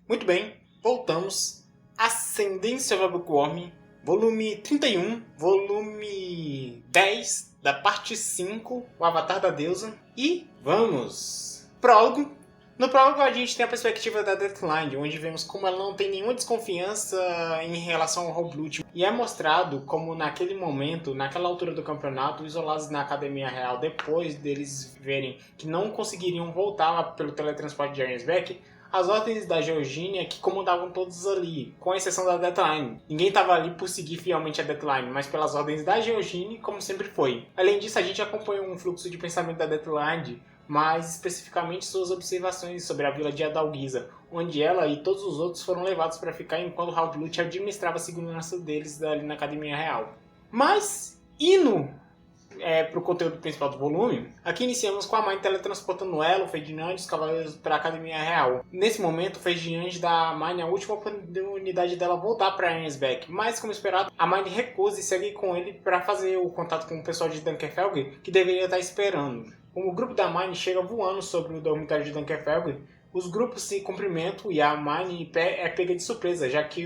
Muito bem, voltamos. Ascendência of a Bookworm, volume 31, volume 10, da parte 5, o Avatar da Deusa. E vamos! Prólogo. No prólogo a gente tem a perspectiva da Deathline, onde vemos como ela não tem nenhuma desconfiança em relação ao Holblood. E é mostrado como naquele momento, naquela altura do campeonato, isolados na Academia Real, depois deles verem que não conseguiriam voltar pelo teletransporte de Arnsbeck, as ordens da Georgina que comandavam todos ali, com exceção da Deathline. Ninguém estava ali por seguir fielmente a Deathline, mas pelas ordens da Georgina, como sempre foi. Além disso, a gente acompanha um fluxo de pensamento da Deathline, mais especificamente suas observações sobre a vila de Adalgisa, onde ela e todos os outros foram levados para ficar enquanto Halblut administrava a segurança deles ali na Academia Real. Mas, indo para o conteúdo principal do volume, aqui iniciamos com a Mine teletransportando ela, o Ferdinand e os cavaleiros para a Academia Real. Nesse momento, o Ferdinand dá a Mine a última oportunidade dela voltar para Arnsbeck, mas como esperado, a Mine recusa e segue com ele para fazer o contato com o pessoal de Dunkerfelg, que deveria estar esperando. O grupo da Mine chega voando sobre o dormitório de Dunkerfelg, os grupos se cumprimentam e a Mine é pega de surpresa, já que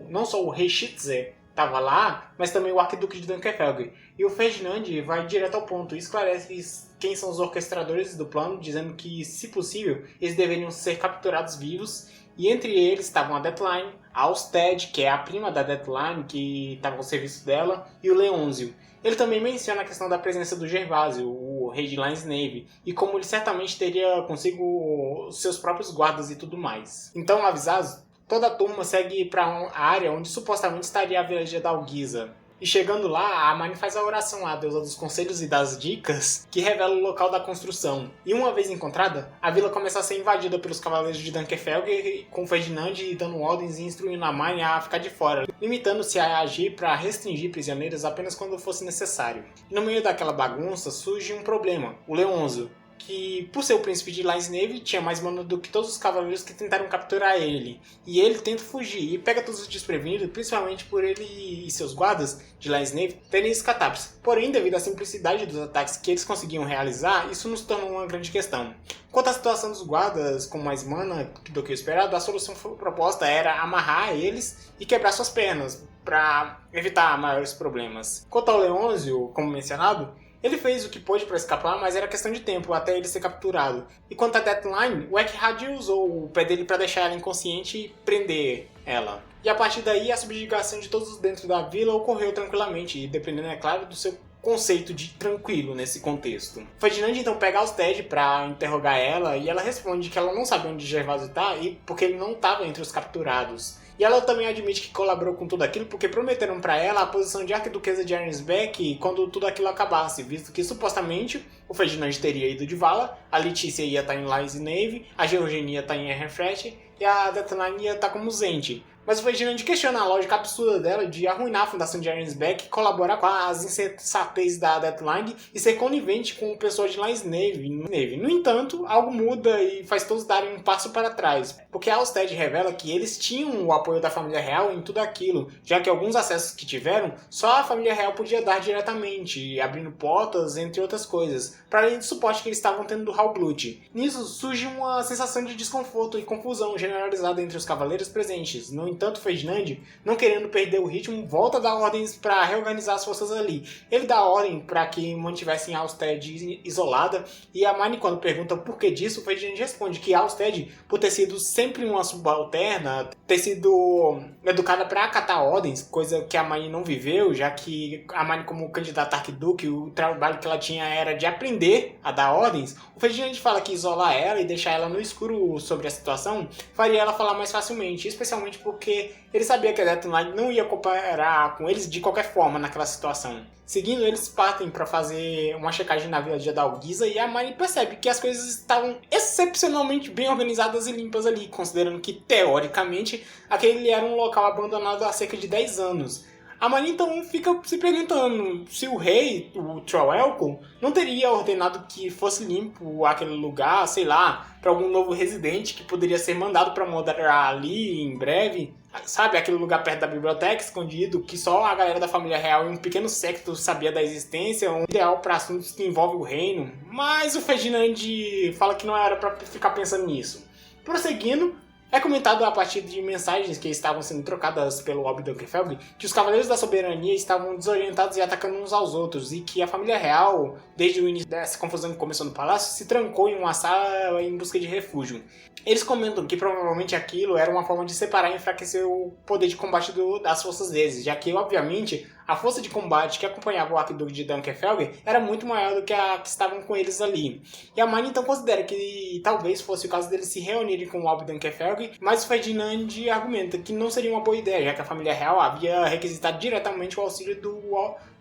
não só o rei Shitze estava lá, mas também o arquiduque de Dunkerfelg. E o Ferdinand vai direto ao ponto e esclarece quem são os orquestradores do plano, dizendo que, se possível, eles deveriam ser capturados vivos. E entre eles estavam a Deathline, a Alsted, que é a prima da Deathline, que estava ao serviço dela, e o Leôncio. Ele também menciona a questão da presença do Gervásio, o rei de Linsnave, e como ele certamente teria consigo seus próprios guardas e tudo mais. Então, avisados, toda a turma segue para a área onde supostamente estaria a vila de Adalgisa. E chegando lá, a Mine faz a oração à deusa dos conselhos e das dicas, que revela o local da construção. E uma vez encontrada, a vila começa a ser invadida pelos cavaleiros de Dunkerfelg, com Ferdinand dando ordens e instruindo a Mine a ficar de fora, limitando-se a agir para restringir prisioneiros apenas quando fosse necessário. E no meio daquela bagunça surge um problema, o Leôncio, que, por ser o príncipe de Linsnave, tinha mais mana do que todos os cavaleiros que tentaram capturar ele. E ele tenta fugir e pega todos os desprevenidos, principalmente por ele e seus guardas de Linsnave terem escatados. Porém, devido à simplicidade dos ataques que eles conseguiam realizar, isso nos tornou uma grande questão. Quanto à situação dos guardas com mais mana do que o esperado, a solução proposta era amarrar eles e quebrar suas pernas, para evitar maiores problemas. Quanto ao Leôncio, como mencionado, ele fez o que pôde para escapar, mas era questão de tempo até ele ser capturado. E quanto a Deathline, o Ekhad usou o pé dele para deixar ela inconsciente e prender ela. E a partir daí, a subjugação de todos dentro da vila ocorreu tranquilamente, e dependendo, é claro, do seu conceito de tranquilo nesse contexto. Ferdinand então pega a Alsted para interrogar ela, e ela responde que ela não sabe onde Gervásio está, porque ele não estava entre os capturados. E ela também admite que colaborou com tudo aquilo porque prometeram para ela a posição de arquiduquesa de Arnsbeck quando tudo aquilo acabasse, visto que supostamente o Ferdinand teria ido de Vala, a Letícia ia estar em Linsnave, a Georgina ia estar em Ehrenfrecht e a Deathline ia estar como Zente. Mas o Ferdinand questiona a lógica absurda dela de arruinar a fundação de Arnsbeck, colaborar com as insensatez da Deathline e ser conivente com o pessoal de Linsnave. No entanto, algo muda e faz todos darem um passo para trás, porque a Alsted revela que eles tinham o apoio da família real em tudo aquilo, já que alguns acessos que tiveram, só a família real podia dar diretamente, abrindo portas, entre outras coisas, para além do suporte que eles estavam tendo do Halblut. Nisso surge uma sensação de desconforto e confusão generalizada entre os cavaleiros presentes. No entanto, Ferdinand, não querendo perder o ritmo, volta a dar ordens para reorganizar as forças ali. Ele dá ordem para que mantivessem a Alsted isolada, e a Mine, quando pergunta o porquê disso, Ferdinand responde que a Alsted, por ter sido sempre uma subalterna, ter sido educada para acatar ordens, coisa que a Mine não viveu, já que a Mine, como candidata a arquiduque, o trabalho que ela tinha era de aprender a dar ordens. O Ferdinand fala que isolar ela e deixar ela no escuro sobre a situação faria ela falar mais facilmente, especialmente porque ele sabia que a Deathline não ia cooperar com eles de qualquer forma naquela situação. Seguindo, eles partem para fazer uma checagem na vila de Adalgisa e a Mine percebe que as coisas estavam excepcionalmente bem organizadas e limpas ali, considerando que, teoricamente, aquele era um local abandonado há cerca de 10 anos. A Mine então fica se perguntando se o rei, o Troelco, não teria ordenado que fosse limpo aquele lugar, sei lá, para algum novo residente que poderia ser mandado para morar ali em breve. Sabe, aquele lugar perto da biblioteca, escondido, que só a galera da família real e um pequeno séquito sabia da existência, um ideal para assuntos que envolvem o reino. Mas o Ferdinand fala que não era para ficar pensando nisso. Prosseguindo, É comentado a partir de mensagens que estavam sendo trocadas pelo Robb Dunkelfelg que os Cavaleiros da Soberania estavam desorientados e atacando uns aos outros, e que a família real, desde o início dessa confusão que começou no palácio, se trancou em uma sala em busca de refúgio. Eles comentam que provavelmente aquilo era uma forma de separar e enfraquecer o poder de combate das forças deles, já que, obviamente, a força de combate que acompanhava o Arquiduque de Dunkelfelg era muito maior do que a que estavam com eles ali. E a Mine então considera que talvez fosse o caso deles se reunirem com o Robb Dunkelfelg, mas o Ferdinand argumenta que não seria uma boa ideia, já que a família real havia requisitado diretamente o auxílio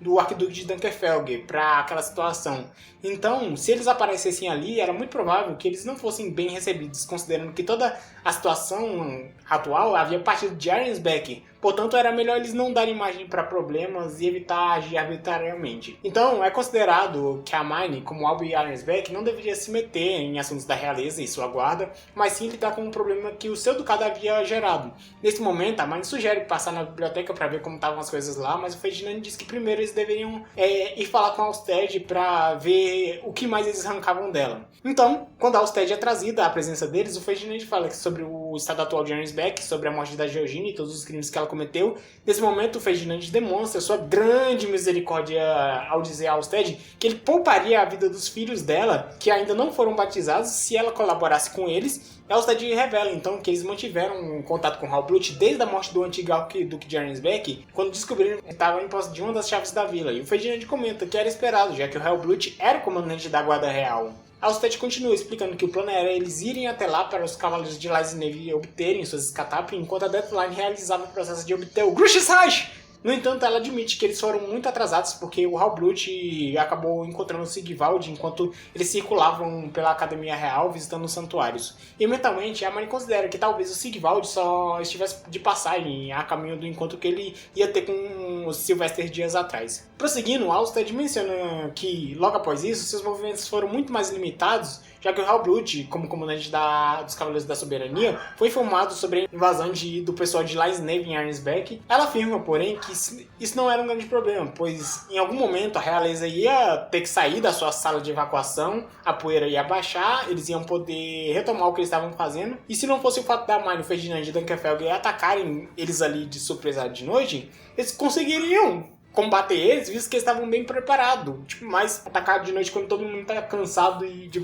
do Arquiduque de Dunkelfelg para aquela situação. Então, se eles aparecessem ali, era muito provável que eles não fossem bem recebidos, considerando que toda a situação atual havia partido de Arensbeck. Portanto, era melhor eles não darem margem para problemas e evitar agir arbitrariamente. Então, é considerado que a Mine, como Albi Arensbeck, não deveria se meter em assuntos da realeza e sua guarda, mas sim lidar com um problema que o seu ducado havia gerado. Nesse momento, a Mine sugere passar na biblioteca para ver como estavam as coisas lá, mas o Ferdinand diz que primeiro eles deveriam ir falar com a Alsted para ver o que mais eles arrancavam dela. Então, quando a Alsted é trazida à presença deles, o Ferdinand fala sobre o estado atual de Arensbeck, sobre a morte da Georgina e todos os crimes que ela cometeu. Nesse momento, o Ferdinand demonstra sua grande misericórdia ao dizer a Alsted que ele pouparia a vida dos filhos dela, que ainda não foram batizados, se ela colaborasse com eles. E a Alsted revela, então, que eles mantiveram um contato com Halblut desde a morte do antigo Arquiduque de Arensbeck, quando descobriram que estava em posse de uma das chaves da vila. E o Ferdinand comenta que era esperado, já que o Halblut era o comandante da Guarda Real. A Alsted continua explicando que o plano era eles irem até lá para os Cavaleiros de Lysineve obterem suas escatapes, enquanto a Deathline realizava o processo de obter o Grushsage. No entanto, ela admite que eles foram muito atrasados porque o Halblut acabou encontrando o Sigvald enquanto eles circulavam pela Academia Real visitando os santuários. E mentalmente, a Mine considera que talvez o Sigvald só estivesse de passagem a caminho do encontro que ele ia ter com o Sylvester dias atrás. Prosseguindo, Alsted menciona que, logo após isso, seus movimentos foram muito mais limitados, já que o Halblut, como comandante dos Cavaleiros da Soberania, foi informado sobre a invasão do pessoal de Lysineve em Arensbeck. Ela afirma, porém, que isso não era um grande problema, pois em algum momento a realeza ia ter que sair da sua sala de evacuação, a poeira ia baixar, eles iam poder retomar o que eles estavam fazendo, e se não fosse o fato da Mine, o Ferdinand e Dunkelfelg atacarem eles ali de surpresa de noite, eles conseguiriam combater eles, visto que eles estavam bem preparados. Tipo, mas atacar de noite quando todo mundo tá cansado e de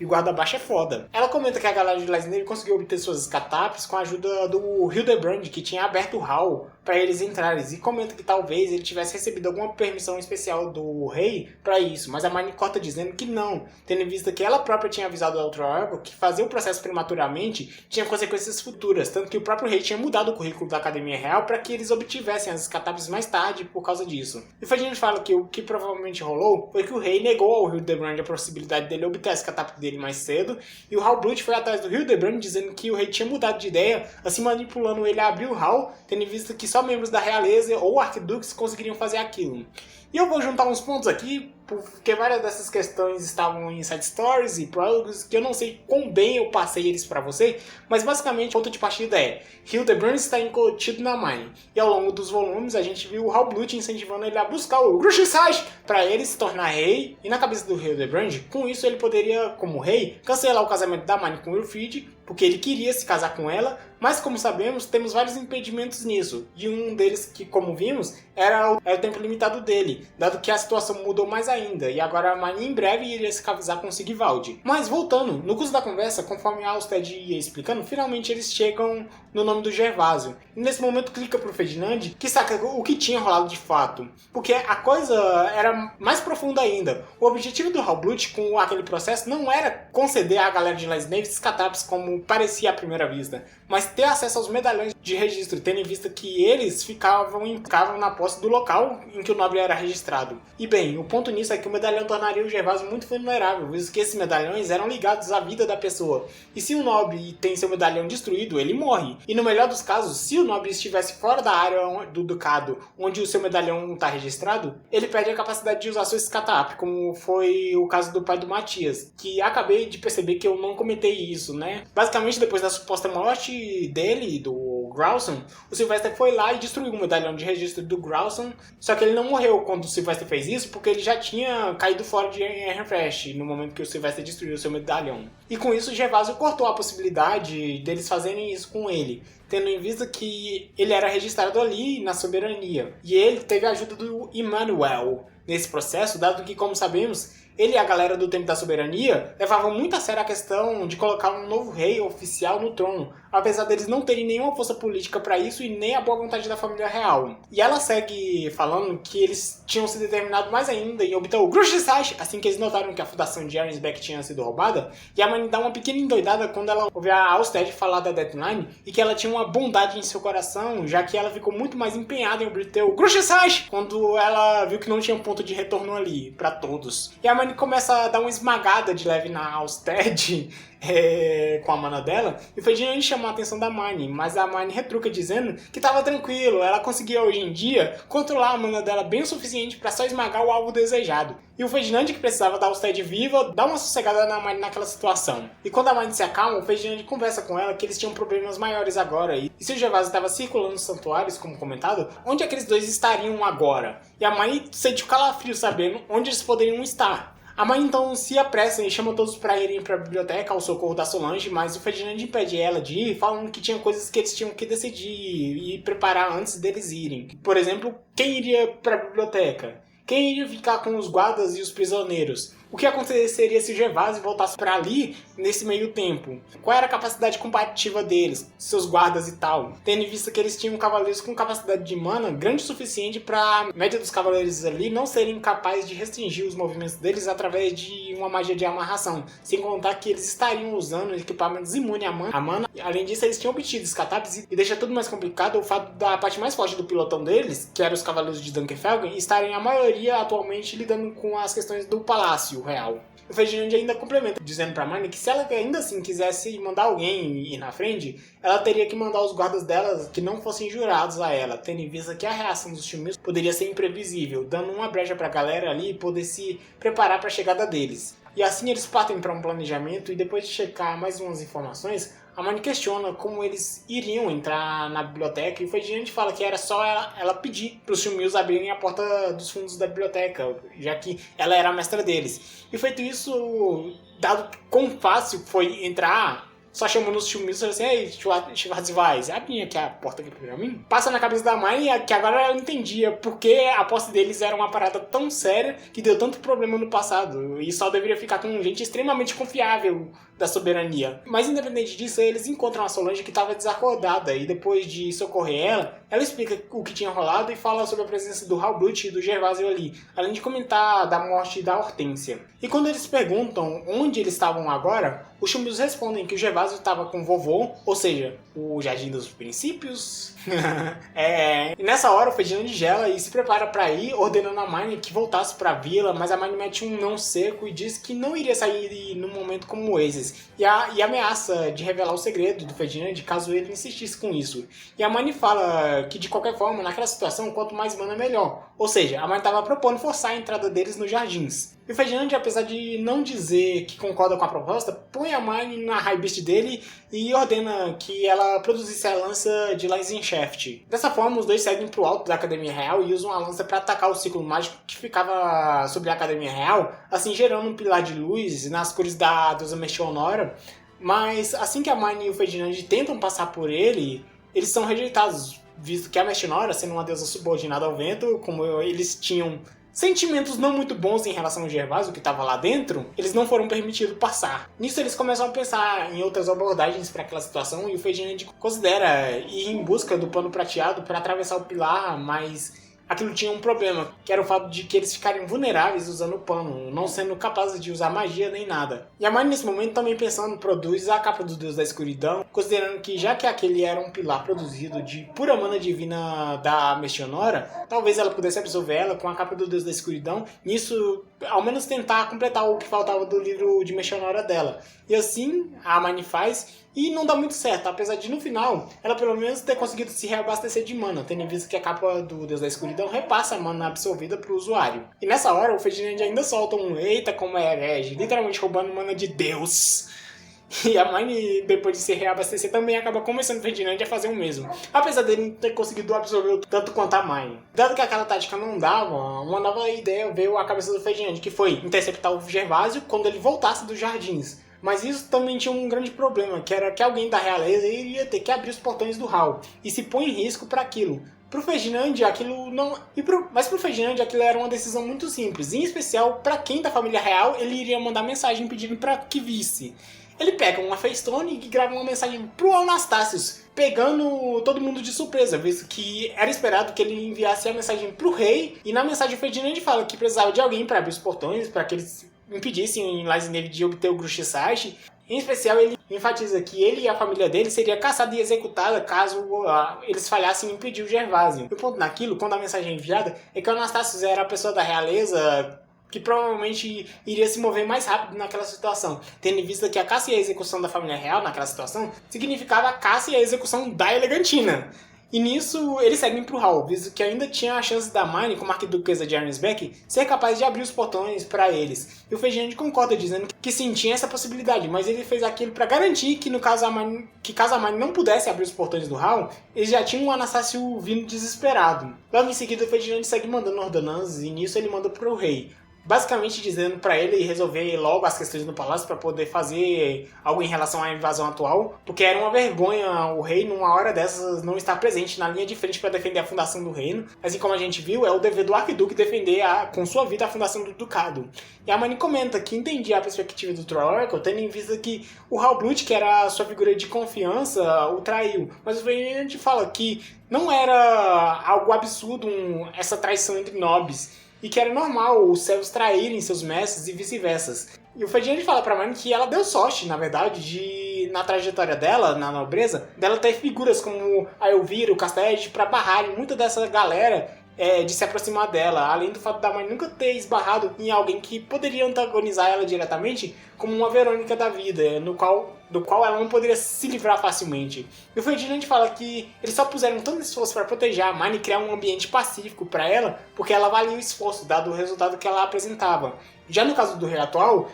guarda baixa é foda. Ela comenta que a galera de Lysineve conseguiu obter suas escatapes com a ajuda do Hildebrand, que tinha aberto o hall para eles entrarem, e comenta que talvez ele tivesse recebido alguma permissão especial do rei para isso, mas a Mine corta dizendo que não, tendo em vista que ela própria tinha avisado ao Outroargo que fazer o processo prematuramente tinha consequências futuras, tanto que o próprio rei tinha mudado o currículo da Academia Real para que eles obtivessem as escatapes mais tarde por causa disso. E a gente fala que o que provavelmente rolou foi que o rei negou ao Hildebrand a possibilidade dele obter a escatape dele mais cedo, e o Halblut foi atrás do Hildebrand dizendo que o rei tinha mudado de ideia, assim manipulando ele a abrir o hall, tendo em vista que só membros da realeza ou arquiduques conseguiriam fazer aquilo. E eu vou juntar uns pontos aqui, porque várias dessas questões estavam em side stories e prólogos, que eu não sei quão bem eu passei eles pra você, mas basicamente o ponto de partida é: Hildebrand está incontido na Mine, e ao longo dos volumes a gente viu o Halblut incentivando ele a buscar o Grushsage para ele se tornar rei, e na cabeça do Hildebrand, com isso ele poderia, como rei, cancelar o casamento da Mine com Wilfrid, porque ele queria se casar com ela, mas como sabemos, temos vários impedimentos nisso, e um deles que, como vimos, era o tempo limitado dele, dado que a situação mudou mais ainda, e agora a Mine em breve iria se casar com Sigvald. Mas voltando, no curso da conversa, conforme a Alsted ia explicando, finalmente eles chegam no nome do Gervásio, e nesse momento clica pro Ferdinand, que saca o que tinha rolado de fato, porque a coisa era mais profunda ainda. O objetivo do Halblut com aquele processo não era conceder à galera de Lysineve escatapes como parecia à primeira vista, mas ter acesso aos medalhões de registro, tendo em vista que eles ficavam na posse do local em que o nobre era registrado. E bem, o ponto nisso é que o medalhão tornaria o Gervásio muito vulnerável, visto que esses medalhões eram ligados à vida da pessoa. E se o nobre tem seu medalhão destruído, ele morre. E no melhor dos casos, se o nobre estivesse fora da área do ducado, onde o seu medalhão está registrado, ele perde a capacidade de usar sua escatape, como foi o caso do pai do Matias, que acabei de perceber que eu não comentei isso, né? Basicamente, depois da suposta morte dele, do o Gralson, o Sylvester foi lá e destruiu o medalhão de registro do Gralson, só que ele não morreu quando o Sylvester fez isso, porque ele já tinha caído fora de Ehrenfest no momento que o Sylvester destruiu o seu medalhão. E com isso, o Gervásio cortou a possibilidade deles fazerem isso com ele, tendo em vista que ele era registrado ali na soberania. E ele teve a ajuda do Emmanuel nesse processo, dado que, como sabemos, ele e a galera do Tempo da Soberania levavam muito a sério a questão de colocar um novo rei oficial no trono, apesar deles não terem nenhuma força política para isso e nem a boa vontade da família real. E ela segue falando que eles tinham se determinado mais ainda em obter o Grushsach assim que eles notaram que a fundação de Arnsbeck tinha sido roubada, e a mãe dá uma pequena endoidada quando ela ouve a Alstead falar da Deadline e que ela tinha uma bondade em seu coração, já que ela ficou muito mais empenhada em obter o Grushsach quando ela viu que não tinha um ponto de retorno ali para todos. E a mãe começa a dar uma esmagada de leve na Alstead com a mana dela, e foi de chamar a atenção da Marnie, mas a Marnie retruca dizendo que tava tranquilo, ela conseguia hoje em dia controlar a mana dela bem o suficiente para só esmagar o alvo desejado. E o Ferdinand, que precisava da Alstead viva, dá uma sossegada na Marnie naquela situação. E quando a Marnie se acalma, o Ferdinand conversa com ela que eles tinham problemas maiores agora, e se o Gervásio estava circulando os santuários, como comentado, onde aqueles dois estariam agora? E a Marnie sente o calafrio sabendo onde eles poderiam estar. A mãe então se apressa e chama todos para irem para a biblioteca ao socorro da Solange, mas o Ferdinand impede ela de ir, falando que tinha coisas que eles tinham que decidir e preparar antes deles irem. Por exemplo, quem iria para a biblioteca? Quem iria ficar com os guardas e os prisioneiros? O que aconteceria se o Gervásio voltasse para ali nesse meio tempo? Qual era a capacidade combativa deles, seus guardas e tal? Tendo em vista que eles tinham cavaleiros com capacidade de mana grande o suficiente para a média dos cavaleiros ali não serem capazes de restringir os movimentos deles através de uma magia de amarração. Sem contar que eles estariam usando equipamentos imunes à mana. Além disso, eles tinham obtido escatapes e deixa tudo mais complicado o fato da parte mais forte do pilotão deles, que eram os cavaleiros de Dunkelfelgen, estarem a maioria atualmente lidando com as questões do palácio real. O Ferdinand ainda complementa, dizendo pra Marnie que se ela ainda assim quisesse mandar alguém ir na frente, ela teria que mandar os guardas dela que não fossem jurados a ela, tendo em vista que a reação dos Shumils poderia ser imprevisível, dando uma brecha pra galera ali poder se preparar pra chegada deles. E assim eles partem para um planejamento, e depois de checar mais umas informações, a Marnie questiona como eles iriam entrar na biblioteca, e o Ferdinand fala que era só ela pedir para os Shumils abrirem a porta dos fundos da biblioteca, já que ela era a mestra deles. E feito isso, dado quão fácil foi entrar, só chamando os Shumils e falando assim: ei, Schwarzweiss, abre aqui a porta aqui pra mim. Passa na cabeça da mãe que agora ela entendia porque a posse deles era uma parada tão séria que deu tanto problema no passado, e só deveria ficar com gente extremamente confiável da soberania. Mas independente disso, eles encontram a Solange que estava desacordada, e depois de socorrer ela explica o que tinha rolado e fala sobre a presença do Halblut e do Gervásio ali, além de comentar da morte da Hortência. E quando eles perguntam onde eles estavam agora, os Shumils respondem que o Gervásio estava com o vovô, ou seja, o Jardim dos Princípios. E nessa hora o Ferdinand gela e se prepara para ir, ordenando a Marnie que voltasse para a vila, mas a Marnie mete um não seco e diz que não iria sair num momento como esses, e ameaça de revelar o segredo do Ferdinand caso ele insistisse com isso. E a Marnie fala que de qualquer forma, naquela situação, quanto mais mana melhor, ou seja, a Marnie estava propondo forçar a entrada deles nos jardins. E o Ferdinand, apesar de não dizer que concorda com a proposta, põe a Marnie na high beast dele e ordena que ela produzisse a lança de Lysinshaft. Dessa forma, os dois seguem para o alto da Academia Real e usam a lança para atacar o ciclo mágico que ficava sobre a Academia Real, assim gerando um pilar de luz nas cores da deusa Mestionora. Mas assim que a Marnie e o Ferdinand tentam passar por ele, eles são rejeitados, visto que a Mestionora, sendo uma deusa subordinada ao vento, como eles tinham sentimentos não muito bons em relação ao Gervásio, que estava lá dentro, eles não foram permitidos passar. Nisso eles começam a pensar em outras abordagens para aquela situação, e o Ferdinand considera ir em busca do pano prateado para atravessar o pilar, mas aquilo tinha um problema, que era o fato de que eles ficarem vulneráveis usando o pano, não sendo capazes de usar magia nem nada. E a Marnie nesse momento também pensando produz a capa do Deus da Escuridão, considerando que já que aquele era um pilar produzido de pura mana divina da Mestionora, talvez ela pudesse absorver ela com a capa do Deus da Escuridão, nisso ao menos tentar completar o que faltava do livro de Mestionora dela. E assim a Marnie faz, e não dá muito certo, apesar de no final ela pelo menos ter conseguido se reabastecer de mana, tendo em vista que a capa do Deus da Escuridão repassa a mana absorvida para o usuário. E nessa hora o Ferdinand ainda solta um eita como é herege, literalmente roubando mana de Deus. E a Hermione, depois de se reabastecer, também acaba convencendo o Ferdinand a fazer o mesmo. Apesar dele não ter conseguido absorver o tanto quanto a Hermione. Dado que aquela tática não dava, uma nova ideia veio à cabeça do Ferdinand, que foi interceptar o Gervásio quando ele voltasse dos jardins. Mas isso também tinha um grande problema, que era que alguém da realeza iria ter que abrir os portões do hall e se põe em risco para aquilo. Pro Ferdinand aquilo não. Mas pro Ferdinand aquilo era uma decisão muito simples. Em especial, para quem da família real, ele iria mandar mensagem pedindo para que visse. Ele pega uma FaceTime e grava uma mensagem pro Anastácios, pegando todo mundo de surpresa, visto que era esperado que ele enviasse a mensagem pro rei. E na mensagem o Ferdinand fala que precisava de alguém para abrir os portões, para que eles impedissem Lysineve de obter o Gruxisage. Em especial, ele enfatiza que ele e a família dele seria caçada e executada caso eles falhassem em impedir o Gervásio. E o ponto naquilo, quando a mensagem é enviada, é que o Anastácio era a pessoa da realeza que provavelmente iria se mover mais rápido naquela situação, tendo em vista que a caça e a execução da família real naquela situação significava a caça e a execução da Elegantina. E nisso eles seguem pro hall, visto que ainda tinha a chance da Hermione, como arquiduquesa de Arnsbeck, ser capaz de abrir os portões para eles. E o Ferdinand concorda, dizendo que sim, tinha essa possibilidade, mas ele fez aquilo para garantir que caso a Hermione não pudesse abrir os portões do hall, eles já tinham o Anastácio vindo desesperado. Logo em seguida o Ferdinand segue mandando ordenanças e nisso ele manda pro rei, basicamente dizendo para ele resolver logo as questões no palácio para poder fazer algo em relação à invasão atual, porque era uma vergonha o rei, numa hora dessas, não estar presente na linha de frente para defender a fundação do reino. Assim como a gente viu, é o dever do arquiduque defender com sua vida a fundação do ducado. E a Hermione comenta que entendia a perspectiva do Troll Oracle, tendo em vista que o Halblut, que era a sua figura de confiança, o traiu. Mas o Ferdinand fala que não era algo absurdo essa traição entre nobres, e que era normal os servos traírem seus mestres e vice-versa. E o Ferdinand fala pra Hermione que ela deu sorte, na verdade, na trajetória dela, na nobreza, dela ter figuras como a Elvira, o Castelli, pra barrarem muita dessa galera de se aproximar dela, além do fato da mãe nunca ter esbarrado em alguém que poderia antagonizar ela diretamente, como uma Verônica da vida, do qual ela não poderia se livrar facilmente. E o Ferdinand fala que eles só puseram tanto esforço para proteger a Hermione e criar um ambiente pacífico para ela, porque ela valia o esforço, dado o resultado que ela apresentava. Já no caso do rei atual,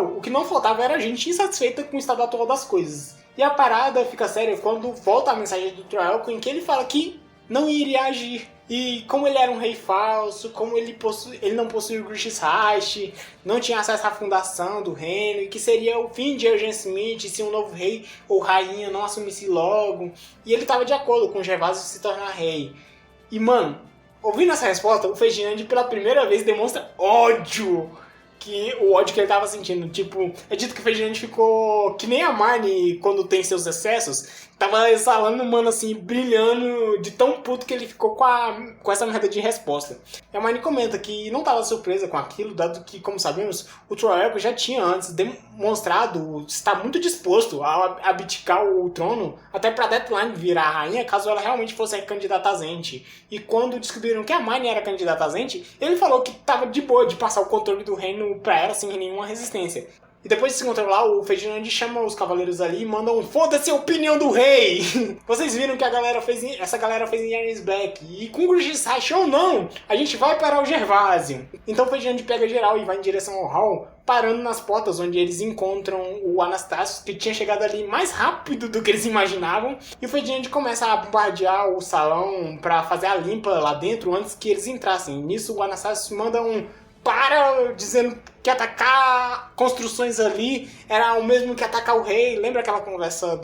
o que não faltava era gente insatisfeita com o estado atual das coisas. E a parada fica séria quando volta a mensagem do Troelco, em que ele fala que não iria agir. E como ele era um rei falso, como ele não possuía o Gruxishash, não tinha acesso à fundação do reino, e que seria o fim de Eugene Smith se um novo rei ou rainha não assumisse logo. E ele estava de acordo com Gervásio se tornar rei. E mano, ouvindo essa resposta, o Ferdinand pela primeira vez demonstra ódio. O ódio que ele tava sentindo. Tipo, é dito que o Ferdinand ficou que nem a Hermione quando tem seus excessos. Tava exalando, mano, assim, brilhando de tão puto que ele ficou com essa merda de resposta. E a Hermione comenta que não tava surpresa com aquilo, dado que, como sabemos, o Troll já tinha antes demonstrado estar muito disposto a abdicar o trono até pra Deathline virar a rainha, caso ela realmente fosse a candidata a Zente. E quando descobriram que a Hermione era candidata a Zente, ele falou que tava de boa de passar o controle do reino pra ela sem nenhuma resistência. E depois de se controlar, o Ferdinand chama os cavaleiros ali e manda um foda-se a opinião do rei! Vocês viram que essa galera fez em Ernest Black. E com o Gruxishash ou não, a gente vai parar o Gervásio. Então o Ferdinand pega geral e vai em direção ao hall, parando nas portas onde eles encontram o Anastácio, que tinha chegado ali mais rápido do que eles imaginavam. E o Ferdinand começa a bombardear o salão pra fazer a limpa lá dentro antes que eles entrassem. Nisso o Anastácio manda dizendo que atacar construções ali era o mesmo que atacar o rei. Lembra aquela conversa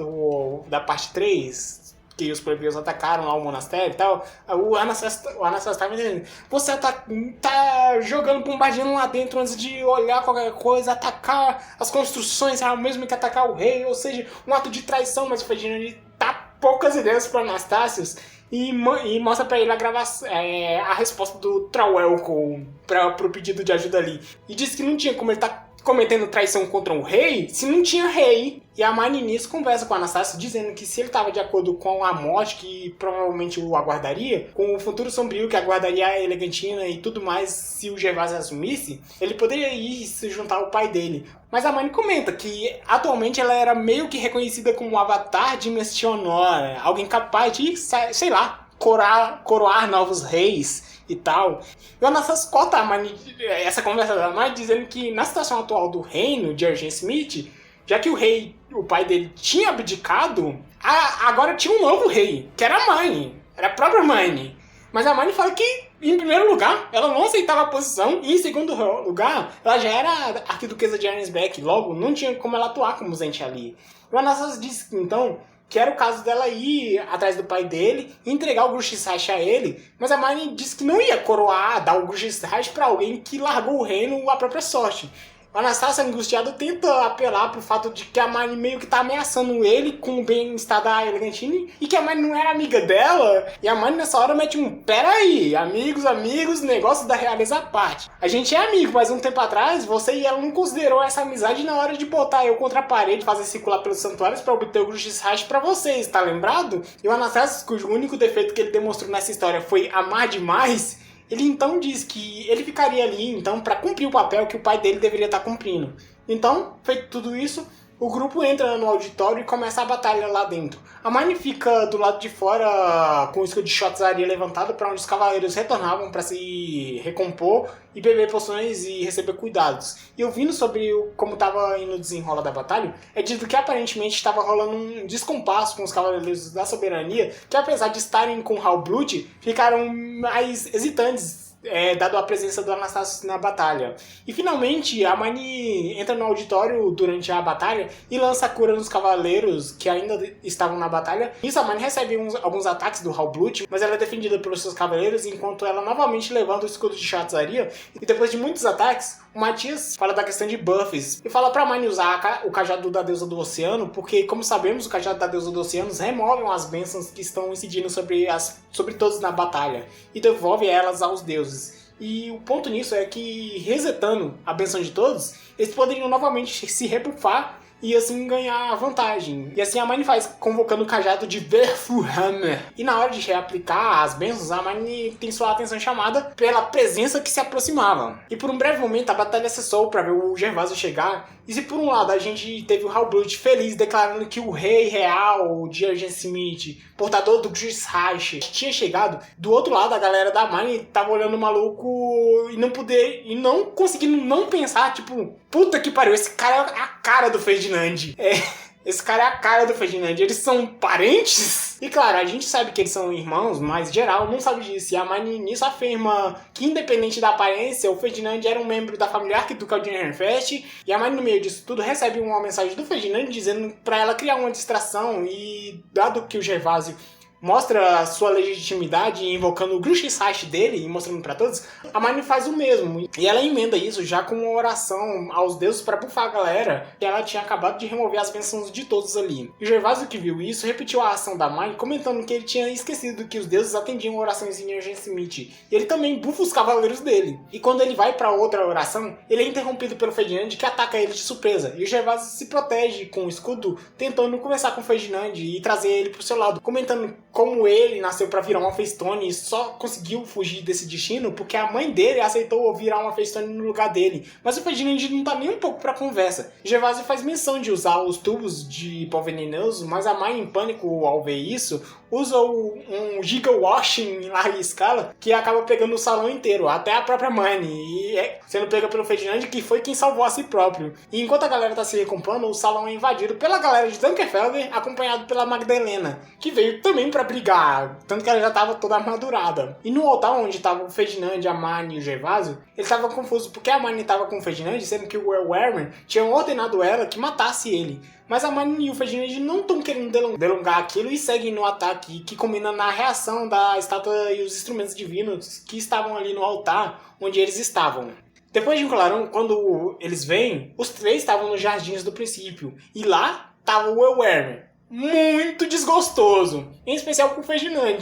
da parte 3? Que os plebeus atacaram lá o monastério e tal? O Anastácio tá me dizendo: você tá jogando, bombardeando lá dentro antes de olhar qualquer coisa. Atacar as construções era o mesmo que atacar o rei, ou seja, um ato de traição. Mas o Ferdinand tá poucas ideias para Anastácios. E mostra pra ele a resposta do Troelco pro pedido de ajuda ali. E diz que não tinha como ele tá cometendo traição contra um rei se não tinha rei. E a Hermione nisso conversa com o Anastácio, dizendo que se ele estava de acordo com a morte que provavelmente o aguardaria, com o futuro sombrio que aguardaria a Elegantina e tudo mais se o Gervásio assumisse, ele poderia ir se juntar ao pai dele. Mas a Hermione comenta que atualmente ela era meio que reconhecida como um avatar de Mestionor, alguém capaz de, sei lá, coroar novos reis e tal. E o Anastácio corta essa conversa da Hermione dizendo que na situação atual do reino de Eugene Smith, Já que o pai dele, tinha abdicado, agora tinha um novo rei, que era a Mine. Era a própria Mine. Mas a Mine fala que, em primeiro lugar, ela não aceitava a posição, e em segundo lugar, ela já era arquiduquesa de Arnsbeck, logo não tinha como ela atuar como Zente ali. O Anastasia disse, então, que era o caso dela ir atrás do pai dele, entregar o Grushizhach a ele, mas a Mine disse que não ia coroar, dar o Grushizhach pra alguém que largou o reino à própria sorte. O Anastasia, angustiado, tenta apelar pro fato de que a Mine meio que tá ameaçando ele com o bem-estar da Elegantine e que a Mine não era amiga dela. E a Mine nessa hora mete um: pera aí, amigos, negócio da realeza à parte. A gente é amigo, mas um tempo atrás você e ela não considerou essa amizade na hora de botar eu contra a parede, fazer circular pelos santuários pra obter o Grushizhach pra vocês, tá lembrado? E o Anastasia, cujo único defeito que ele demonstrou nessa história foi amar demais, ele então diz que ele ficaria ali então para cumprir o papel que o pai dele deveria estar cumprindo. Então, feito tudo isso, o grupo entra no auditório e começa a batalha lá dentro. A Mine fica do lado de fora com o escudo de Shotzaria levantado para onde os cavaleiros retornavam para se recompor e beber poções e receber cuidados. E ouvindo sobre como estava indo o desenrola da batalha, é dito que aparentemente estava rolando um descompasso com os cavaleiros da soberania, que apesar de estarem com Halblut, ficaram mais hesitantes, dado a presença do Anastasios na batalha. E finalmente a Mine entra no auditório durante a batalha e lança a cura nos cavaleiros que ainda estavam na batalha. Isso, a Mine recebe alguns ataques do Halblut, mas ela é defendida pelos seus cavaleiros, enquanto ela novamente levanta o escudo de Shotzaria. E depois de muitos ataques, o Matias fala da questão de buffs e fala pra Mine usar o cajado da deusa do oceano, porque, como sabemos, o cajado da deusa do oceano removem as bênçãos que estão incidindo sobre todos na batalha e devolve elas aos deuses. E o ponto nisso é que, resetando a benção de todos, eles poderiam novamente se rebuffar e assim ganhar vantagem. E assim a Mine faz, convocando o cajado de Verfuhammer. E na hora de reaplicar as bênçãos, a Mine tem sua atenção chamada pela presença que se aproximava. E por um breve momento a batalha cessou para ver o Gervásio chegar. E se por um lado a gente teve o Halblut feliz declarando que o rei real de Argensmith, portador do Grushizhach, tinha chegado, do outro lado a galera da Mine tava olhando o maluco e não conseguindo não pensar, tipo, puta que pariu, esse cara é a cara do Ferdinand. Esse cara é a cara do Ferdinand. Eles são parentes? E claro, a gente sabe que eles são irmãos, mas geral não sabe disso. E a Mine nisso afirma que, independente da aparência, o Ferdinand era um membro da família arquiducal de Ehrenfest. E a Mine, no meio disso tudo, recebe uma mensagem do Ferdinand dizendo pra ela criar uma distração. E dado que o Gervásio mostra a sua legitimidade invocando o Grushizhach dele e mostrando pra todos, a Mine faz o mesmo. E ela emenda isso já com uma oração aos deuses pra bufar a galera, que ela tinha acabado de remover as bênçãos de todos ali. E o Gervásio, que viu isso, repetiu a ação da Mine, comentando que ele tinha esquecido que os deuses atendiam orações em Argensmith. E ele também bufa os cavaleiros dele. E quando ele vai pra outra oração, ele é interrompido pelo Ferdinand, que ataca ele de surpresa. E o Gervásio se protege com o escudo, tentando conversar com o Ferdinand e trazer ele pro seu lado, comentando como ele nasceu pra virar uma Feistone e só conseguiu fugir desse destino porque a mãe dele aceitou virar uma Feistone no lugar dele. Mas o Ferdinand não tá nem um pouco pra conversa. Gervásio faz menção de usar os tubos de pó venenoso, mas a Mine, em pânico ao ver isso, usa um Giga Washing em larga escala que acaba pegando o salão inteiro, até a própria Mine, e sendo pega pelo Ferdinand, que foi quem salvou a si próprio. E enquanto a galera tá se recompondo, o salão é invadido pela galera de Dunkelfelder, acompanhado pela Magdalena, que veio também pra brigar, tanto que ela já tava toda armadurada. E no altar onde tava o Ferdinand, a Mine e o Gervásio, ele tava confuso porque a Mine tava com o Ferdinand, sendo que o Werner tinha ordenado ela que matasse ele. Mas a Mine e o Ferdinand não estão querendo delongar aquilo e seguem no ataque, que combina na reação da estátua e os instrumentos divinos que estavam ali no altar onde eles estavam. Depois de um clarão, quando eles vêm, os três estavam nos jardins do princípio, e lá estava o Werner, muito desgostoso, em especial com o Ferdinand.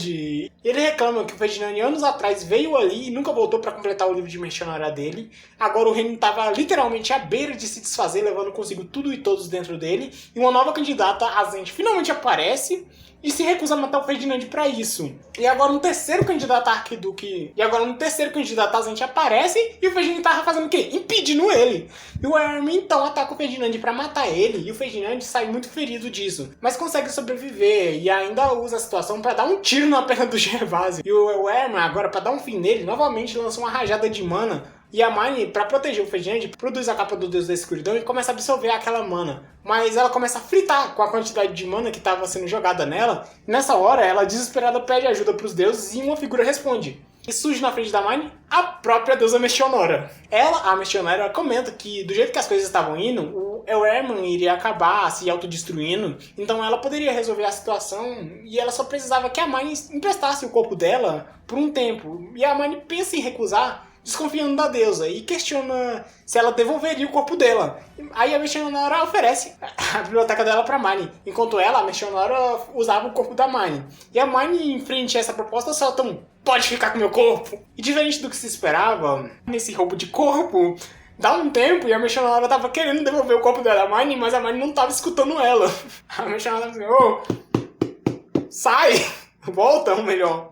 Ele reclama que o Ferdinand anos atrás veio ali e nunca voltou para completar o livro de mercenária dele. Agora o reino estava literalmente à beira de se desfazer, levando consigo tudo e todos dentro dele, e uma nova candidata, a Zente, finalmente aparece e se recusa a matar o Ferdinand pra isso. E agora um terceiro candidato a arquiduque... a Zente aparece e o Ferdinand tava fazendo o quê? Impedindo ele. E o Hermes então ataca o Ferdinand pra matar ele, e o Ferdinand sai muito ferido disso, mas consegue sobreviver e ainda usa a situação pra dar um tiro na perna do Gervásio. E o Hermes, agora pra dar um fim nele, novamente lança uma rajada de mana E a Mine, pra proteger o Ferdinand, produz a capa do Deus da Escuridão e começa a absorver aquela mana. Mas ela começa a fritar com a quantidade de mana que estava sendo jogada nela. E nessa hora, ela desesperada pede ajuda pros deuses e uma figura responde. E surge na frente da Mine a própria deusa Mestionora. Ela, a Mestionora, comenta que do jeito que as coisas estavam indo, o Elrarman iria acabar se autodestruindo, então ela poderia resolver a situação e ela só precisava que a Mine emprestasse o corpo dela por um tempo. E a Mine pensa em recusar, desconfiando da deusa, e questiona se ela devolveria o corpo dela. Aí a Mestionora oferece a biblioteca dela pra Mine, enquanto ela, a Mestionora, usava o corpo da Mine. E a Mine, em frente a essa proposta, solta um "pode ficar com meu corpo". E diferente do que se esperava, nesse roubo de corpo, dá um tempo e a Mestionora tava querendo devolver o corpo dela à Mine, mas a Mine não tava escutando ela. A Mestionora tava assim, sai, volta, ou melhor.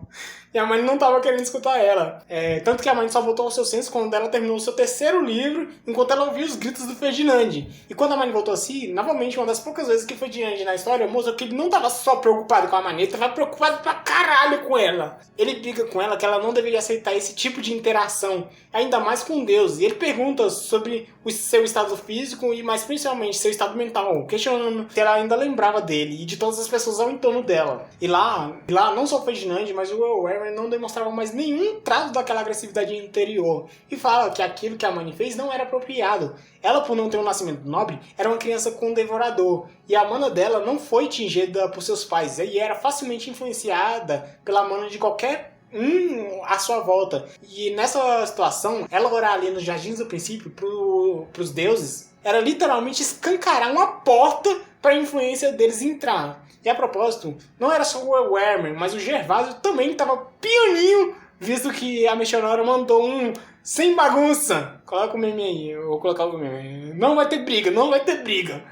E a Mine não tava querendo escutar ela. Tanto que a Mine só voltou ao seu senso quando ela terminou o seu terceiro livro, enquanto ela ouvia os gritos do Ferdinand. E quando a Mine voltou a si, novamente, uma das poucas vezes que o Ferdinand na história mostrou que ele não tava só preocupado com a Mine, ele tava preocupado pra caralho com ela. Ele briga com ela que ela não deveria aceitar esse tipo de interação, ainda mais com Deus. E ele pergunta sobre o seu estado físico e, mais principalmente, seu estado mental, questionando se ela ainda lembrava dele e de todas as pessoas ao entorno dela. E lá não só o Ferdinand, mas o Elrarman não demonstrava mais nenhum traço daquela agressividade interior. E fala que aquilo que a Mine fez não era apropriado. Ela, por não ter um nascimento nobre, era uma criança com um devorador. E a mana dela não foi tingida por seus pais. E era facilmente influenciada pela mana de qualquer à sua volta. E nessa situação, ela orar ali nos Jardins do Princípio pros deuses era literalmente escancarar uma porta para a influência deles entrar. E a propósito, não era só o Elrarman, mas o Gervásio também estava pianinho, visto que a Mestionora mandou um sem bagunça. Coloca o meme aí, eu vou colocar o meme. Não vai ter briga, não vai ter briga.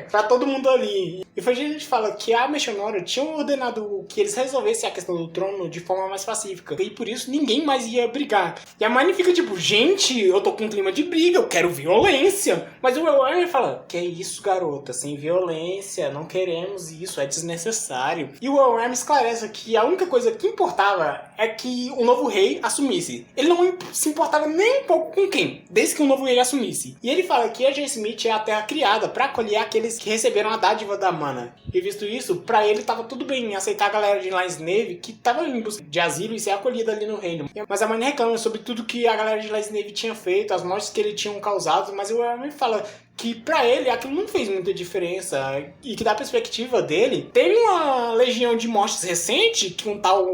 Pra todo mundo ali. E foi a gente fala que a Mestionora tinha ordenado que eles resolvessem a questão do trono de forma mais pacífica. E por isso ninguém mais ia brigar. E a Mine fica tipo, gente, eu tô com um clima de briga, eu quero violência. Mas o Elrarman fala, que isso, garota, sem violência, não queremos isso, é desnecessário. E o Elrarman esclarece que a única coisa que importava é que o novo rei assumisse. Ele não se importava nem um pouco com quem, desde que o novo rei assumisse. E ele fala que a Smith é a terra criada pra acolher aqueles que receberam a dádiva da mana. E visto isso, pra ele tava tudo bem em aceitar a galera de Linsnave que tava em busca de asilo e ser acolhida ali no reino. Mas a Mine reclama sobre tudo que a galera de Linsnave tinha feito, as mortes que ele tinha causado, mas o Elrarman fala que pra ele aquilo não fez muita diferença e que da perspectiva dele, teve uma legião de mortes recente que um tal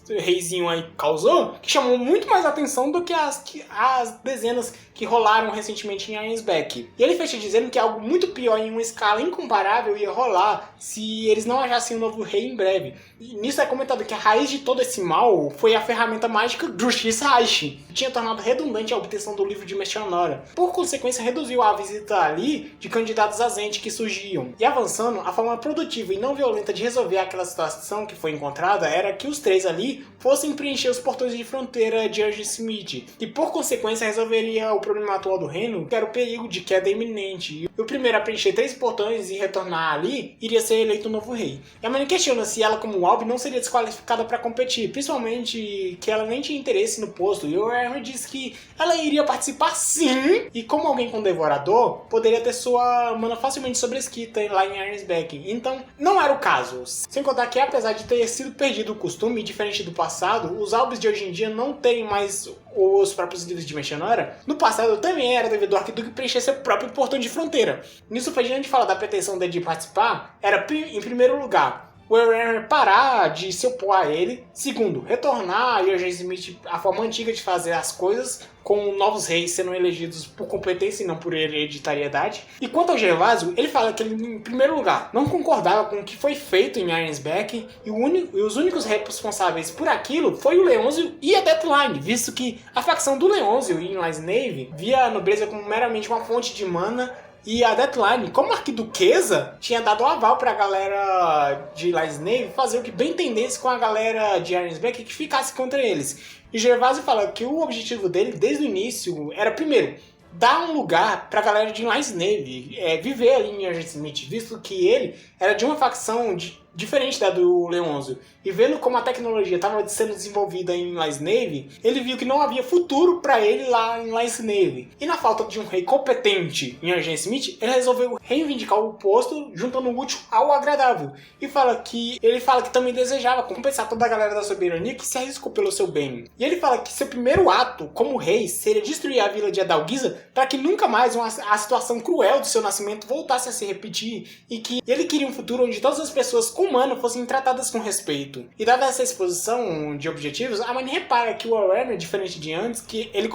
reizinho aí causou, que chamou muito mais atenção do que as dezenas que rolaram recentemente em Ironsback. E ele fecha dizendo que algo muito pior em uma escala incomparável ia rolar se eles não achassem um novo rei em breve. E nisso é comentado que a raiz de todo esse mal foi a ferramenta mágica Drushis Reich, que tinha tornado redundante a obtenção do livro de Mestionora. Por consequência, reduziu a visita ali de candidatos a Zend que surgiam. E avançando, a forma produtiva e não violenta de resolver aquela situação que foi encontrada era que os três ali fossem preencher os portões de fronteira de Smith. E por consequência resolveria o problema atual do reino, que era o perigo de queda iminente. E o primeiro a preencher 3 portões e retornar ali, iria ser eleito o novo rei. E a Mine questiona se ela, como Alb, não seria desqualificada para competir, principalmente que ela nem tinha interesse no posto. E o Elrarman diz que ela iria participar sim, e como alguém com devorador, poderia ter sua mana facilmente sobrescrita lá em Ironsback. Então, não era o caso. Sem contar que, apesar de ter sido perdido o costume, diferente do passado, os Albs de hoje em dia não têm mais os próprios livros de Mestionora. No passado também era devido ao Arquiduque preencher seu próprio portão de fronteira. Nisso, a gente fala da pretensão dele de participar, era em primeiro lugar o Elrarman parar de se opor a ele. Segundo, retornar a J. Smith à forma antiga de fazer as coisas, com novos reis sendo elegidos por competência e não por hereditariedade. E quanto ao Gervásio, ele fala que ele, em primeiro lugar, não concordava com o que foi feito em Ironsback e os únicos responsáveis por aquilo foi o Leôncio e a Deathline, visto que a facção do Leôncio em Linsnave via a nobreza como meramente uma fonte de mana. E a Deathline, como arquiduquesa, tinha dado o aval pra galera de Linsnave fazer o que bem entendesse com a galera de Ironsback que ficasse contra eles. E Gervásio fala que o objetivo dele, desde o início, era, primeiro, dar um lugar pra galera de Linsnave viver ali em Smith, visto que ele era de uma facção diferente da do Leôncio. E vendo como a tecnologia estava sendo desenvolvida em Lies Nave, ele viu que não havia futuro para ele lá em Lies Nave. E na falta de um rei competente em Agent Smith, ele resolveu reivindicar o posto, juntando o útil ao agradável. E ele fala que também desejava compensar toda a galera da soberania que se arriscou pelo seu bem. E ele fala que seu primeiro ato como rei seria destruir a vila de Adalgisa para que nunca mais a situação cruel do seu nascimento voltasse a se repetir, e que ele queria um futuro onde todas as pessoas com humano fossem tratadas com respeito. E dada essa exposição de objetivos, a Marnie repara que o Oren é diferente de antes, que ele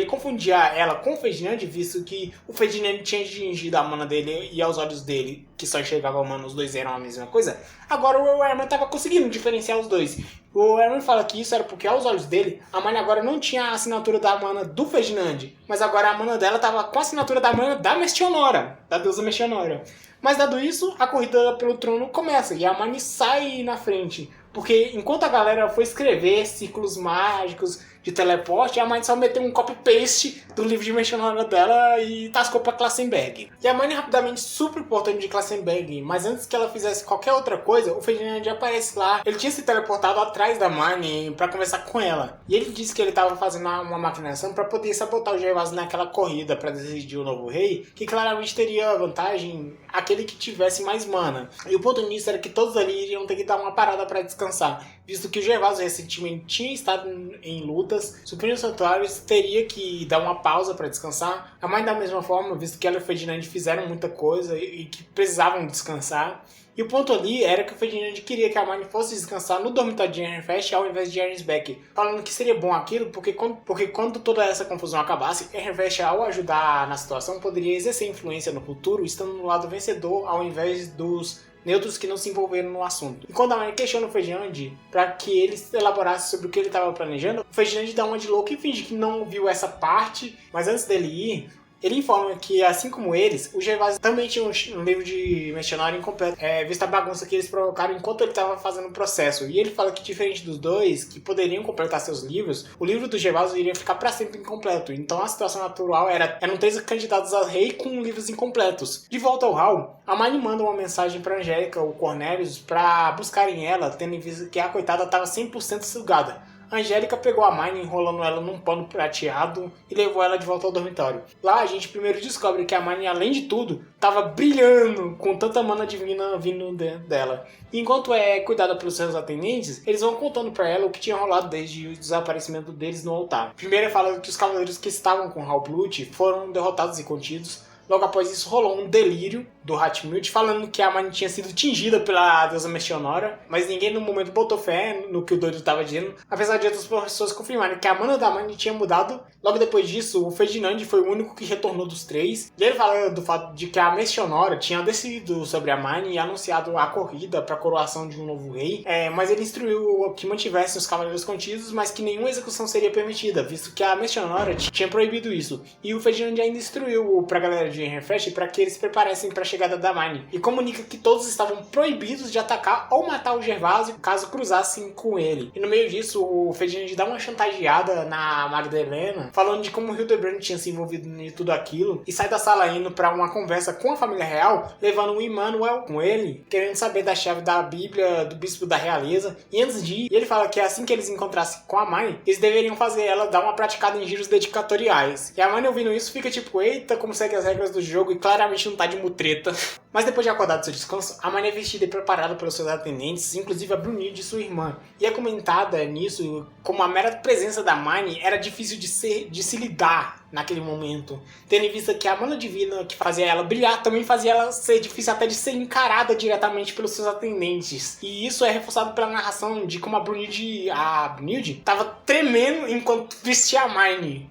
confundia ela com o Ferdinand, visto que o Ferdinand tinha atingido a mana dele e aos olhos dele, que só enxergava a mana, os dois eram a mesma coisa. Agora o Oren estava conseguindo diferenciar os dois. O Oren fala que isso era porque aos olhos dele, a Marnie agora não tinha a assinatura da mana do Ferdinand, mas agora a mana dela estava com a assinatura da mana da Mestionora, da deusa Mestionora. Mas dado isso, a corrida pelo trono começa e a Marnie sai na frente. Porque enquanto a galera foi escrever círculos mágicos de teleporte, a Marnie só meteu um copy-paste do livro de Mestionora dela e tascou pra Klassenberg. E a Marnie rapidamente super importante de Klassenberg, mas antes que ela fizesse qualquer outra coisa, o Ferdinand aparece lá. Ele tinha se teleportado atrás da Marnie pra conversar com ela. E ele disse que ele tava fazendo uma maquinação pra poder sabotar o Gervásio naquela corrida pra decidir o novo rei, que claramente teria vantagem aquele que tivesse mais mana. E o ponto nisso era que todos ali iriam ter que dar uma parada pra descansar, visto que o Gervásio recentemente tinha estado em lutas, suprindo os santuários, teria que dar uma pausa para descansar. A Marnie da mesma forma, visto que ela e o Ferdinand fizeram muita coisa e que precisavam descansar. E o ponto ali era que o Ferdinand queria que a Marnie fosse descansar no dormitório de Ehrenfest ao invés de Ernsbeck, falando que seria bom aquilo porque quando toda essa confusão acabasse, Ehrenfest, ao ajudar na situação, poderia exercer influência no futuro, estando no lado vencedor ao invés dos neutros que não se envolveram no assunto. E quando a Marnie questiona o Ferdinand para que ele elaborasse sobre o que ele estava planejando, o Ferdinand dá uma de louco e finge que não viu essa parte, mas antes dele ir, ele informa que, assim como eles, o Gervásio também tinha um livro de Mestionora incompleto, visto a bagunça que eles provocaram enquanto ele estava fazendo o processo. E ele fala que, diferente dos dois, que poderiam completar seus livros, o livro do Gervásio iria ficar para sempre incompleto. Então a situação natural eram 3 candidatos a rei com livros incompletos. De volta ao hall, a Marnie manda uma mensagem para Angélica ou Cornelius para buscarem ela, tendo em vista que a coitada estava 100% sugada. A Angélica pegou a Marnie enrolando ela num pano prateado e levou ela de volta ao dormitório. Lá a gente primeiro descobre que a Marnie, além de tudo, estava brilhando com tanta mana divina vindo dela. E enquanto é cuidada pelos seus atendentes, eles vão contando pra ela o que tinha rolado desde o desaparecimento deles no altar. Primeiro fala que os cavaleiros que estavam com Halblut foram derrotados e contidos. Logo após isso rolou um delírio do Hatmute falando que a Marnie tinha sido tingida pela deusa Mestionora, mas ninguém no momento botou fé no que o doido estava dizendo, apesar de outras pessoas confirmarem que a mana da Marnie tinha mudado. Logo depois disso, o Ferdinand foi o único que retornou dos 3, e ele fala do fato de que a Mestionora tinha decidido sobre a Marnie e anunciado a corrida para a coroação de um novo rei, mas ele instruiu que mantivessem os cavaleiros contidos, mas que nenhuma execução seria permitida, visto que a Mestionora tinha proibido isso. E o Ferdinand ainda instruiu pra galera de Ehrenfest para que eles se preparassem para a chegada da Marnie, e comunica que todos estavam proibidos de atacar ou matar o Gervásio caso cruzassem com ele. E no meio disso, o Ferdinand dá uma chantageada na Magdalena, falando de como o Hildebrand tinha se envolvido em tudo aquilo, e sai da sala indo para uma conversa com a família real, levando o Emmanuel com ele, querendo saber da chave da Bíblia do bispo da realeza. E antes de ir, ele fala que assim que eles encontrassem com a Marnie, eles deveriam fazer ela dar uma praticada em giros dedicatoriais. E a Marnie, ouvindo isso, fica tipo, eita, como segue as regras do jogo, e claramente não tá de mutreta. Mas depois de acordar do seu descanso, a Marnie é vestida e preparada pelos seus atendentes, inclusive a Brunilde, sua irmã. E é comentada nisso como a mera presença da Marnie era difícil de se lidar naquele momento, tendo em vista que a mana divina que fazia ela brilhar também fazia ela ser difícil até de ser encarada diretamente pelos seus atendentes. E isso é reforçado pela narração de como a Brunilde estava tremendo enquanto vestia a Marnie.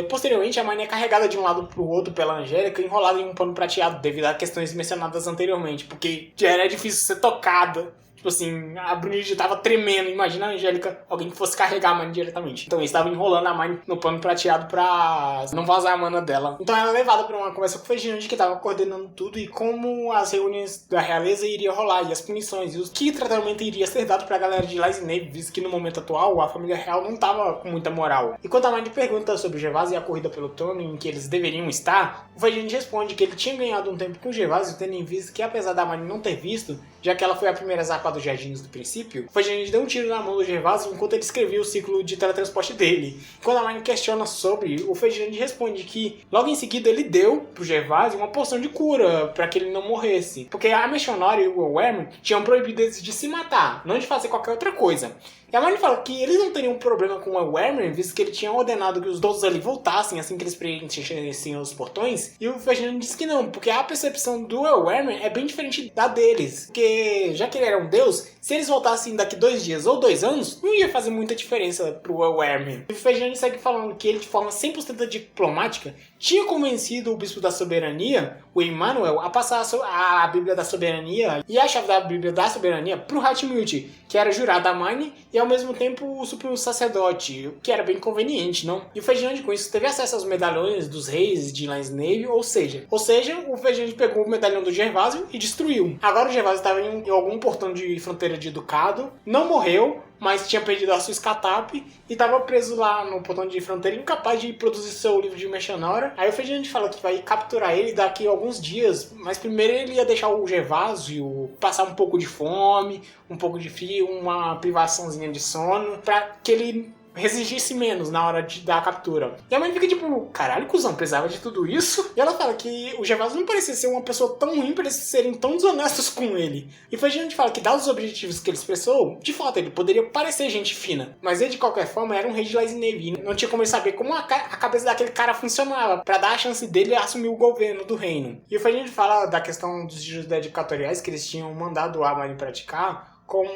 Posteriormente, a Marnie é carregada de um lado para o outro pela Angélica, enrolada em um pano prateado devido a questões mencionadas anteriormente, porque já era difícil ser tocada. Tipo assim, a Brunilde tava tremendo. Imagina a Angélica, alguém que fosse carregar a Marnie diretamente. Então eles estavam enrolando a Marnie no pano prateado pra não vazar a mana dela. Então ela é levada pra uma conversa com o Ferdinand, que tava coordenando tudo, e como as reuniões da realeza iriam rolar, e as punições, e o que tratamento iria ser dado pra galera de Lies Nave, visto que no momento atual a família real não tava com muita moral. E quando a Marnie pergunta sobre o Gervásio e a corrida pelo trono em que eles deveriam estar, o Ferdinand responde que ele tinha ganhado um tempo com o Gervásio, tendo em vista que, apesar da Marnie não ter visto, já que ela foi a primeira a zarpar dos jardins do princípio, o Ferdinand deu um tiro na mão do Gervásio enquanto ele escrevia o ciclo de teletransporte dele. Quando a Hermione questiona sobre, o Ferdinand responde que logo em seguida ele deu pro Gervásio uma poção de cura para que ele não morresse, porque a Mechonora e o Worm tinham proibido eles de se matar, não de fazer qualquer outra coisa. E a Hermione fala que eles não teriam problema com o Worm, visto que ele tinha ordenado que os todos ali voltassem assim que eles preenchessem os portões. E o Ferdinand disse que não, porque a percepção do Worm é bem diferente da deles. Porque, já que ele era um deus, se eles voltassem daqui 2 dias ou 2 anos, não ia fazer muita diferença pro Worm. E o Ferdinand segue falando que ele, de forma 100% diplomática, tinha convencido o Bispo da Soberania, o Emmanuel, a passar a Bíblia da Soberania e a chave da Bíblia da Soberania pro Hatmute, que era jurado da Hermione e ao mesmo tempo o supremo sacerdote, o que era bem conveniente, não? E o Ferdinand com isso teve acesso aos medalhões dos reis de Lansnave, ou seja, o Ferdinand pegou o medalhão do Gervásio e destruiu. Agora o Gervásio estava em algum portão de fronteira de Ducado, não morreu, mas tinha perdido a sua escatape e estava preso lá no portão de fronteira, incapaz de produzir seu livro de Mechanora. Aí o Ferdinand fala que vai capturar ele daqui a alguns dias, mas primeiro ele ia deixar o Gervásio passar um pouco de fome, um pouco de frio, uma privaçãozinha de sono, para que ele resistisse menos na hora da captura. E a mãe fica tipo, caralho, cuzão, precisava de tudo isso? E ela fala que o Gervásio não parecia ser uma pessoa tão ruim pra eles serem tão desonestos com ele. E foi a gente fala que, dados os objetivos que ele expressou, de fato, ele poderia parecer gente fina. Mas ele, de qualquer forma, era um rei de Lansnave. Não tinha como ele saber como a cabeça daquele cara funcionava pra dar a chance dele assumir o governo do reino. E foi a gente fala da questão dos dias dedicatoriais que eles tinham mandado a Hermione praticar, como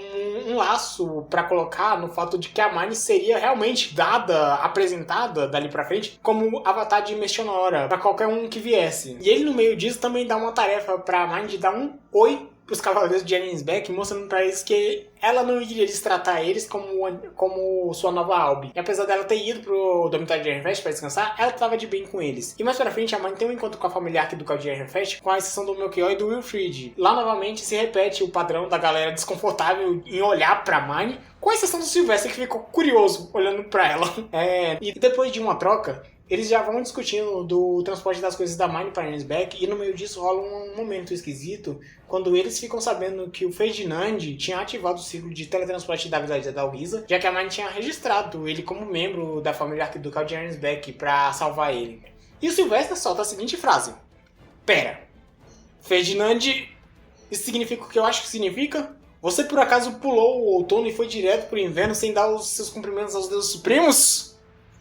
um laço para colocar no fato de que a Hermione seria realmente apresentada dali pra frente como avatar de Mechanora para qualquer um que viesse. E ele no meio disso também dá uma tarefa pra Hermione de dar um oi pros Cavaleiros de Ellensbeck, mostrando pra eles que ela não iria destratar eles como sua nova Albi. E apesar dela ter ido pro dormitório de Ironfest pra descansar, ela tava de bem com eles. E mais pra frente, a Hermione tem um encontro com a família arquiducal de Ironfest, com a exceção do Melchior e do Wilfrid. Lá, novamente, se repete o padrão da galera desconfortável em olhar pra Hermione, com a exceção do Sylvester, que ficou curioso olhando pra ela. E depois de uma troca, eles já vão discutindo do transporte das coisas da Hermione para Ellensbeck, e no meio disso rola um momento esquisito quando eles ficam sabendo que o Ferdinand tinha ativado o ciclo de teletransporte da Vila da Alvisa, já que a Hermione tinha registrado ele como membro da família arquiducal de Ellensbeck para salvar ele. E o Sylvester solta a seguinte frase: pera, Ferdinand, isso significa o que eu acho que significa? Você por acaso pulou o outono e foi direto pro inverno sem dar os seus cumprimentos aos deuses supremos?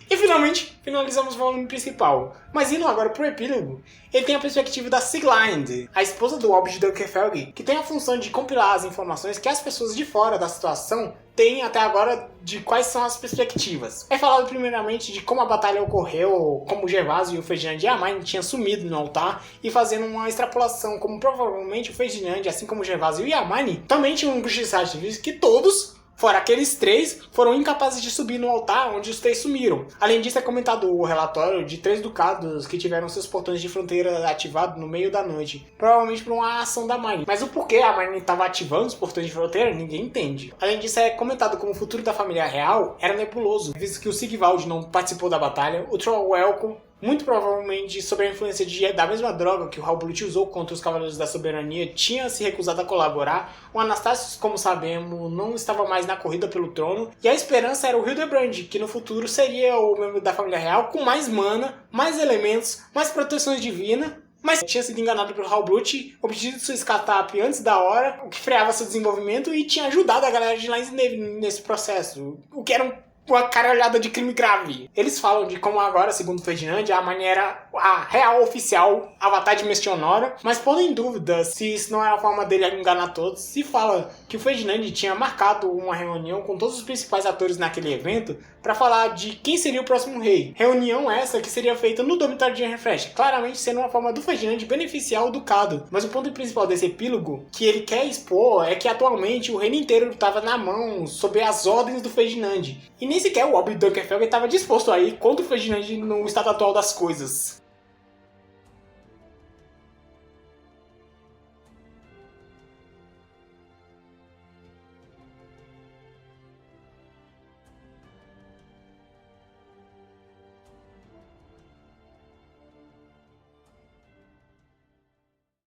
E finalmente, finalizamos o volume principal. Mas indo agora pro epílogo, ele tem a perspectiva da Sieglind, a esposa do Albus Dunkelfelg, que tem a função de compilar as informações que as pessoas de fora da situação têm até agora de quais são as perspectivas. É falado primeiramente de como a batalha ocorreu, como o Gervásio e o Ferdinand e a Hermione tinham sumido no altar, e fazendo uma extrapolação como provavelmente o Ferdinand, assim como o Gervásio e a Hermione, também tinham um justiçado de que todos, fora aqueles 3, foram incapazes de subir no altar onde os 3 sumiram. Além disso, é comentado o relatório de 3 ducados que tiveram seus portões de fronteira ativados no meio da noite, provavelmente por uma ação da Hermione. Mas o porquê a Hermione estava ativando os portões de fronteira, ninguém entende. Além disso, é comentado como o futuro da família real era nebuloso, visto que o Sigvald não participou da batalha, o Troll Welcome, muito provavelmente sob a influência da mesma droga que o Halblut usou contra os Cavaleiros da Soberania, tinha se recusado a colaborar. O Anastácio, como sabemos, não estava mais na corrida pelo trono. E a esperança era o Hildebrand, que no futuro seria o membro da família real com mais mana, mais elementos, mais proteções divinas. Mas tinha sido enganado pelo Halblut, obtido sua escatape antes da hora, o que freava seu desenvolvimento e tinha ajudado a galera de Lansnave nesse processo, o que era uma caralhada de crime grave. Eles falam de como agora, segundo Ferdinand, a Hermione era a real oficial avatar de Mechanora, mas pondo em dúvida se isso não era a forma dele enganar todos. Se fala que o Ferdinand tinha marcado uma reunião com todos os principais atores naquele evento para falar de quem seria o próximo rei. Reunião essa que seria feita no dormitório de Ironfest, claramente sendo uma forma do Ferdinand beneficiar o ducado. Mas o ponto principal desse epílogo que ele quer expor é que atualmente o reino inteiro estava na mão, sob as ordens do Ferdinand. E nem sequer o Albus Dunkelfelg estava disposto a ir contra o Ferdinand no estado atual das coisas.